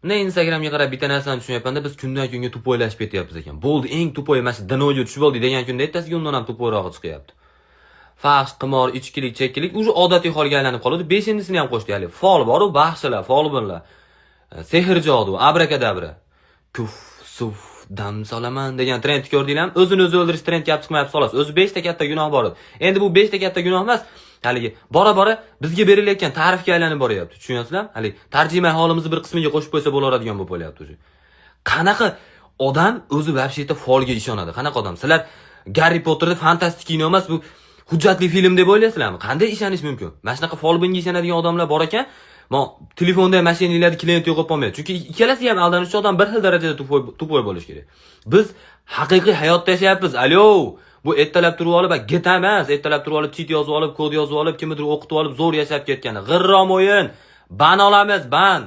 Ne Instagramga qarab bitta narsani tushunyapmanda, biz kundan kunga tupoylashib ketyapmiz ekan. Bo'ldi, eng tupoy mana shu dinoga tushib oldik degan kunda ertasiga undan ham tupoyrog'i chiqyapti. Fahsh, qimor, ichkilik, chekkilik уже odatiy holga aylanib qoldi. 5-sini ham qo'shdik hali. Fol bor-u, baxshilar, folbinlar. Sehr jodu, abrakadabra. Kuf, suf, dam solaman degan trend ko'rdinglarmi? O'zini o'zi o'ldirish trend gap chiqmayapti xolos. O'zi 5 ta katta gunoh bor edi. Endi bu 5 ta katta gunoh emas, haligi bora-bora bizga berilayotgan ta'rifga aylanib boryapti. Tushunyapsizlarmi? Haligi tarjima holimizni bir qismiga qo'shib qo'ysa bo'laveradigan bo'lib qolyapti o'zi. Qanaqa odam o'zi vobsheta folga ishonadi? Qanaqa odam? Sizlar Harry Potterda fantastik kino emas, bu hujjatli film deb o'ylaysizlarmi? Qanday ishonish mumkin? Mana shunaqa folbinga ishonadigan odamlar bor ekan. Telefonda mashinalarda klient yo'qolib qolmaydi. Chunki ikkalasi ham aldanuvchi odam bir xil darajada tupoy bo'lish kerak. Biz haqiqiy hayotda yashayapmiz. Alo, bu ertalab turib olib, geta emas, ertalab turib olib, cheat yozib olib, kod yozib olib, kimnidir o'qitib olib, zo'r yashab ketgani. G'irrom o'yin. Ban olamiz, ban.